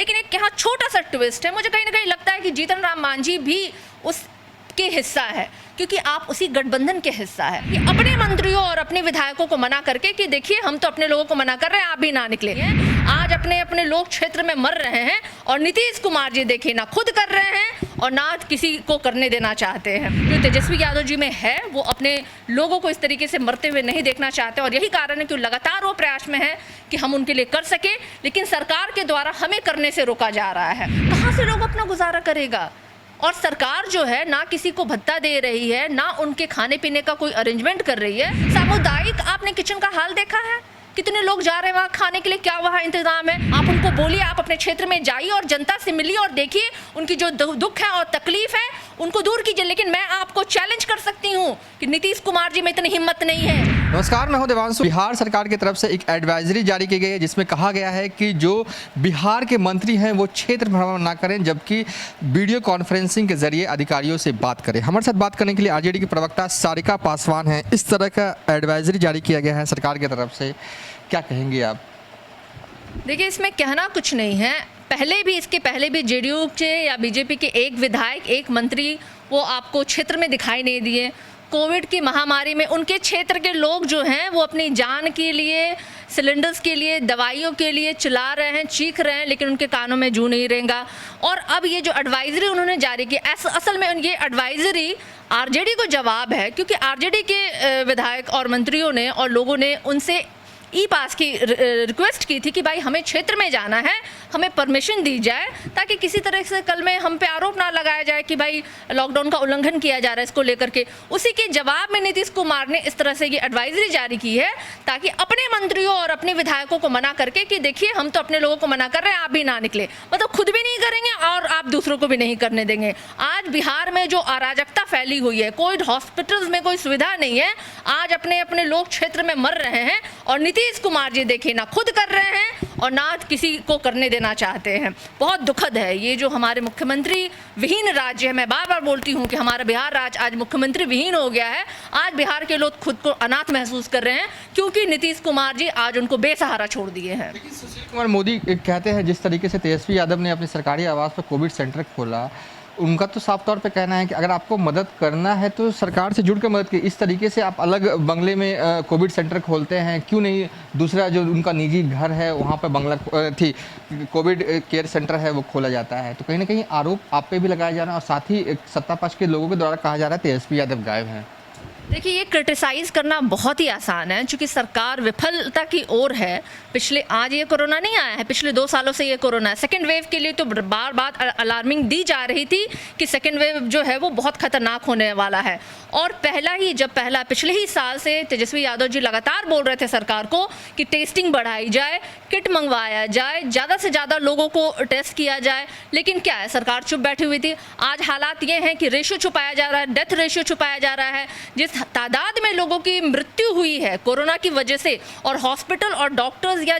लेकिन एक यहाँ छोटा सा ट्विस्ट है, मुझे कहीं ना कहीं लगता है कि जीतन राम मांझी भी उसके हिस्सा है, क्योंकि आप उसी गठबंधन के हिस्सा है कि अपने मंत्रियों और अपने विधायकों को मना करके कि देखिए हम तो अपने लोगों को मना कर रहे हैं, आप भी ना निकले। आज अपने अपने लोग क्षेत्र में मर रहे हैं और नीतीश कुमार जी देखिए ना खुद कर रहे हैं और ना किसी को करने देना चाहते हैं। जो तेजस्वी यादव जी में है वो अपने लोगों को इस तरीके से मरते हुए नहीं देखना चाहते और यही कारण है कि लगातार वो प्रयास में है कि हम उनके लिए कर सके, लेकिन सरकार के द्वारा हमें करने से रोका जा रहा है। कहाँ से लोग अपना गुजारा करेगा? और सरकार जो है ना किसी को भत्ता दे रही है, ना उनके खाने पीने का कोई अरेंजमेंट कर रही है। सामुदायिक आपने किचन का हाल देखा है? कितने लोग जा रहे हैं वहाँ खाने के लिए, क्या वहाँ इंतजाम है? आप उनको बोलिए, आप अपने क्षेत्र में जाइए और जनता से मिलिए और देखिए उनकी जो दुख है और तकलीफ है उनको दूर कीजिए। लेकिन मैं आपको चैलेंज कर सकती हूँ कि नीतीश कुमार जी में इतनी हिम्मत नहीं है। नमस्कार, मैं हूं देवांशु। बिहार सरकार की तरफ से एक एडवाइजरी जारी की गई है जिसमें कहा गया है कि जो बिहार के मंत्री हैं वो क्षेत्र भ्रमण ना करें, जबकि वीडियो कॉन्फ्रेंसिंग के जरिए अधिकारियों से बात करें। हमारे साथ बात करने के लिए आरजेडी की प्रवक्ता सारिका पासवान हैं। इस तरह का एडवाइजरी जारी किया गया है सरकार की तरफ से, क्या कहेंगे आप? देखिए, इसमें कहना कुछ नहीं है। इसके पहले भी जेडीयू के या बीजेपी के एक विधायक, एक मंत्री वो आपको क्षेत्र में दिखाई नहीं दिए। कोविड की महामारी में उनके क्षेत्र के लोग जो हैं वो अपनी जान के लिए, सिलेंडर्स के लिए, दवाइयों के लिए चिल्ला रहे हैं, चीख रहे हैं, लेकिन उनके कानों में जू नहीं रहेगा। और अब ये जो एडवाइजरी उन्होंने जारी की, असल में ये एडवाइजरी आरजेडी को जवाब है, क्योंकि आरजेडी के विधायक और मंत्रियों ने और लोगों ने उनसे ई पास की रिक्वेस्ट की थी कि भाई हमें क्षेत्र में जाना है, हमें परमिशन दी जाए, ताकि किसी तरह से कल में हम पे आरोप ना लगाया जाए कि भाई लॉकडाउन का उल्लंघन किया जा रहा है इसको लेकर के। उसी के जवाब में नीतीश कुमार ने इस तरह से ये एडवाइजरी जारी की है ताकि अपने मंत्रियों और अपने विधायकों को मना करके कि देखिए हम तो अपने लोगों को मना कर रहे हैं, आप भी ना निकले। मतलब खुद भी नहीं करेंगे और आप दूसरों को भी नहीं करने देंगे। आज बिहार में जो अराजकता फैली हुई है, कोविड हॉस्पिटल्स में कोई सुविधा नहीं है, आज अपने अपने लोग क्षेत्र में मर रहे हैं और नीतीश कुमार जी देखिए ना खुद कर रहे हैं और ना किसी को करने देना चाहते हैं। बहुत दुखद है ये जो हमारे मुख्यमंत्री विहीन राज्य है। मैं बार बार बोलती हूँ कि हमारा बिहार राज्य आज मुख्यमंत्री विहीन हो गया है। आज बिहार के लोग खुद को अनाथ महसूस कर रहे हैं क्योंकि नीतीश कुमार जी आज उनको बेसहारा छोड़ दिए हैं। सुशील कुमार मोदी कहते हैं जिस तरीके से तेजस्वी यादव ने अपने सरकारी आवास पर कोविड सेंटर खोला, उनका तो साफ तौर पे कहना है कि अगर आपको मदद करना है तो सरकार से जुड़कर मदद कीजिए। इस तरीके से आप अलग बंगले में कोविड सेंटर खोलते हैं, क्यों नहीं दूसरा जो उनका निजी घर है वहाँ पे बंगला कोविड केयर सेंटर है वो खोला जाता है? तो कहीं ना कहीं आरोप आप पे भी लगाया जा रहा है और साथ ही सत्ता पक्ष के लोगों के द्वारा कहा जा रहा है तेजस्वी यादव गायब हैं। देखिए, ये क्रिटिसाइज़ करना बहुत ही आसान है क्योंकि सरकार विफलता की ओर है। आज ये कोरोना नहीं आया है, पिछले 2 सालों से ये कोरोना है। सेकेंड वेव के लिए तो बार बार अलार्मिंग दी जा रही थी कि सेकेंड वेव जो है वो बहुत खतरनाक होने वाला है। और पिछले ही साल से तेजस्वी यादव जी लगातार बोल रहे थे सरकार को कि टेस्टिंग बढ़ाई जाए, किट मंगवाया जाए, ज़्यादा से ज़्यादा लोगों को टेस्ट किया जाए, लेकिन क्या है, सरकार चुप बैठी हुई थी। आज हालात ये हैं कि रेशियो छुपाया जा रहा है, डेथ रेशियो छुपाया जा रहा है। जिस तादाद में लोगों की मृत्यु हुई है कोरोना की वजह से और हॉस्पिटल और डॉक्टर्स या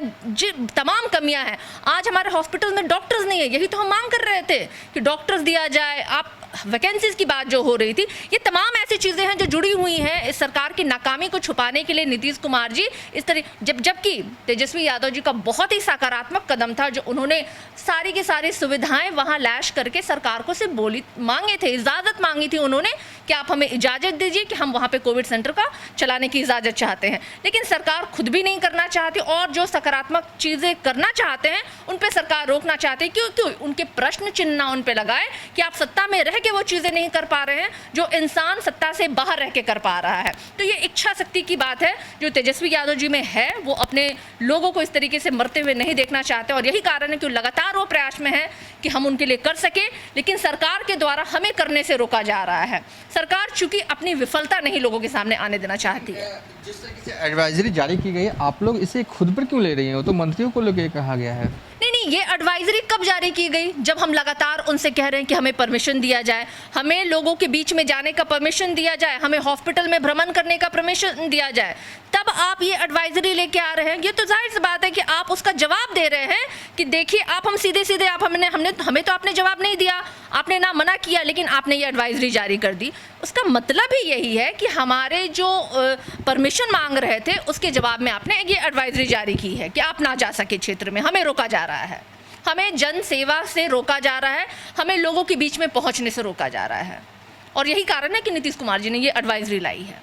तमाम कमियां हैं, आज हमारे हॉस्पिटल में डॉक्टर्स नहीं है। यही तो हम मांग कर रहे थे कि डॉक्टर्स दिया जाए। आप वैकेंसीज की बात जो हो रही थी, ये तमाम ऐसी चीज़ें हैं जो जुड़ी हुई हैं इस सरकार की नाकामी को छुपाने के लिए नीतीश कुमार जी इस तरह जबकि तेजस्वी यादव जी का बहुत ही सकारात्मक कदम था जो उन्होंने सारी की सारी सुविधाएं वहां लैश करके सरकार को सिर्फ मांगे थे, इजाज़त मांगी थी उन्होंने कि आप हमें इजाज़त दीजिए कि हम वहाँ पे कोविड सेंटर का चलाने की इजाज़त चाहते हैं। लेकिन सरकार खुद भी नहीं करना चाहती और जो सकारात्मक चीज़ें करना चाहते हैं उन पर सरकार रोकना चाहती है। क्यों उनके प्रश्न चिन्ह उन पर लगाए कि आप सत्ता में रह के वो चीज़ें नहीं कर पा रहे हैं जो इंसान सत्ता से बाहर रह के कर पा रहा है। तो ये इच्छा शक्ति की बात है जो तेजस्वी यादव जी में है। वो अपने लोगों को इस तरीके से मरते हुए नहीं देखना चाहते और यही कारण है कि लगातार वो प्रयास में है कि हम उनके लिए कर सके, लेकिन सरकार के द्वारा हमें करने से रोका जा रहा है। सरकार चूंकि अपनी विफलता नहीं लोगों के सामने आने देना चाहती है। जिस तरीके से एडवाइजरी जारी की गई है, आप लोग इसे खुद पर क्यों ले रही हो? तो मंत्रियों को लेकर कहा गया है। नहीं, ये एडवाइजरी कब जारी की गई? जब हम लगातार उनसे कह रहे हैं कि हमें परमिशन दिया जाए, हमें लोगों के बीच में जाने का परमिशन दिया जाए, हमें हॉस्पिटल में भ्रमण करने का परमिशन दिया जाए, तब आप ये एडवाइजरी लेके आ रहे हैं। ये तो जाहिर सी बात है कि आप उसका जवाब दे रहे हैं कि देखिए आप हम सीधे आप हमें तो आपने जवाब नहीं दिया, आपने ना मना किया, लेकिन आपने ये एडवाइजरी जारी कर दी। उसका मतलब ही यही है कि हमारे जो परमिशन मांग रहे थे उसके जवाब में आपने ये एडवाइजरी जारी की है कि आप ना जा सके क्षेत्र में, हमें रोका जा रहा है। हमें जन सेवा से रोका जा रहा है, हमें लोगों के बीच में पहुंचने से रोका जा रहा है। और यही कारण है कि नीतीश कुमार जी ने ये एडवाइजरी लाई है।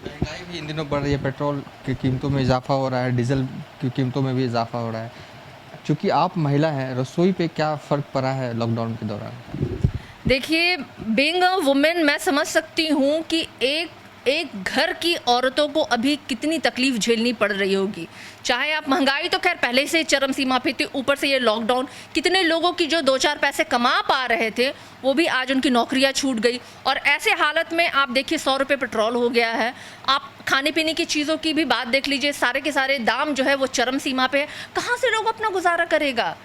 महंगाई भी इन दिनों बढ़ रही है, पेट्रोल की कीमतों में इजाफा हो रहा है, डीजल की कीमतों में भी इजाफा हो रहा है। चूँकि आप महिला हैं, रसोई पे क्या फ़र्क पड़ा है लॉकडाउन के दौरान? देखिए, बीइंग अ वुमेन मैं समझ सकती हूँ कि एक घर की औरतों को अभी कितनी तकलीफ झेलनी पड़ रही होगी। चाहे आप महंगाई तो खैर पहले से चरम सीमा पे थी, ऊपर से ये लॉकडाउन, कितने लोगों की जो 2-4 पैसे कमा पा रहे थे वो भी आज उनकी नौकरियां छूट गई। और ऐसे हालत में आप देखिए 100 रुपये पेट्रोल हो गया है। आप खाने पीने की चीज़ों की भी बात देख लीजिए, सारे के सारे दाम जो है वो चरम सीमा पे है। कहाँ से लोग अपना गुजारा करेगा?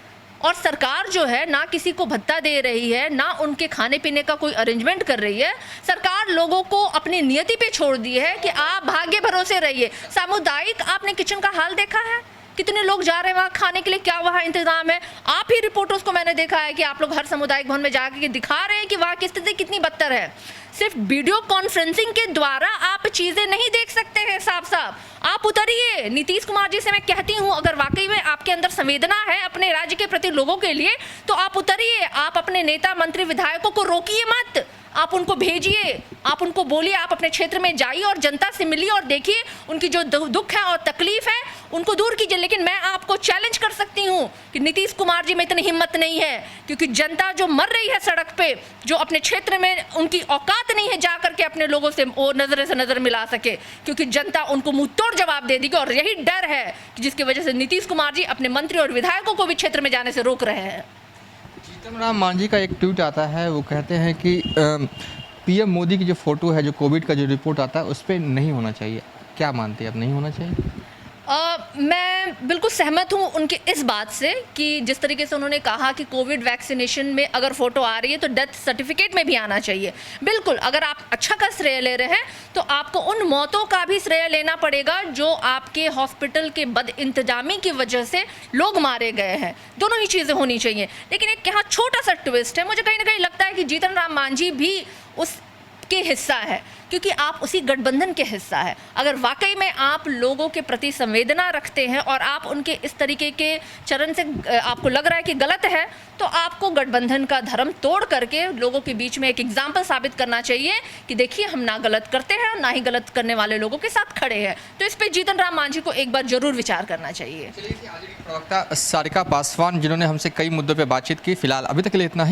और सरकार जो है ना किसी को भत्ता दे रही है, ना उनके खाने पीने का कोई अरेंजमेंट कर रही है। सरकार लोगों को अपनी नियति पे छोड़ दी है कि आप भाग्य भरोसे रहिए। सामुदायिक आपने किचन का हाल देखा है? कितने लोग जा रहे हैं वहाँ खाने के लिए, क्या वहाँ इंतजाम है? आप ही रिपोर्टर्स को मैंने देखा है कि आप लोग हर सामुदायिक भवन में जाकर दिखा रहे हैं कि वहाँ की स्थिति कितनी बदतर है। सिर्फ वीडियो कॉन्फ्रेंसिंग के द्वारा आप चीज़ें नहीं देख सकते हैं साफ साफ। आप उतरिए। नीतीश कुमार जी से मैं कहती हूँ, अगर वाकई में आपके अंदर संवेदना है अपने राज्य के प्रति, लोगों के लिए, तो आप उतरिए। आप अपने नेता मंत्री विधायकों को रोकिए मत, आप उनको भेजिए, आप उनको बोलिए, आप अपने क्षेत्र में जाइए और जनता से मिलिए और देखिए उनकी जो दुख है और तकलीफ है उनको दूर कीजिए। लेकिन मैं आपको चैलेंज कर सकती हूँ कि नीतीश कुमार जी में इतनी हिम्मत नहीं है, क्योंकि जनता जो मर रही है सड़क पे, जो अपने क्षेत्र में उनकी औकात नहीं है जा करके अपने लोगों से वो नज़र से नज़र मिला सके, क्योंकि जनता उनको मुंह तोड़ जवाब दे देगी। और यही डर है कि जिसकी वजह से नीतीश कुमार जी अपने मंत्री और विधायकों को भी क्षेत्र में जाने से रोक रहे हैं। जीतन राम मांझी का एक ट्वीट आता है, वो कहते हैं कि पीएम मोदी की जो फ़ोटो है, जो कोविड का जो रिपोर्ट आता है उस पर नहीं होना चाहिए। क्या मानते हैं आप, नहीं होना चाहिए? मैं बिल्कुल सहमत हूँ उनके इस बात से कि जिस तरीके से उन्होंने कहा कि कोविड वैक्सीनेशन में अगर फ़ोटो आ रही है तो डेथ सर्टिफिकेट में भी आना चाहिए। बिल्कुल, अगर आप अच्छा का श्रेय ले रहे हैं तो आपको उन मौतों का भी श्रेय लेना पड़ेगा जो आपके हॉस्पिटल के बद इंतजामी की वजह से लोग मारे गए हैं। दोनों ही चीज़ें होनी चाहिए। लेकिन एक यहाँ छोटा सा ट्विस्ट है, मुझे कहीं ना कहीं लगता है कि जीतन राम मांझी भी उस के हिस्सा है, क्योंकि आप उसी गठबंधन के हिस्सा है। अगर वाकई में आप लोगों के प्रति संवेदना रखते हैं और आप उनके इस तरीके के चरण से आपको लग रहा है कि गलत है, तो आपको गठबंधन का धर्म तोड़ करके लोगों के बीच में एक एग्जाम्पल साबित करना चाहिए कि देखिए हम ना गलत करते हैं और ना ही गलत करने वाले लोगों के साथ खड़े हैं। तो इस पर जीतन राम मांझी को एक बार जरूर विचार करना चाहिए। प्रवक्ता सारिका पासवान जिन्होंने हमसे कई मुद्दों पर बातचीत की, फिलहाल अभी तक के लिए इतना ही।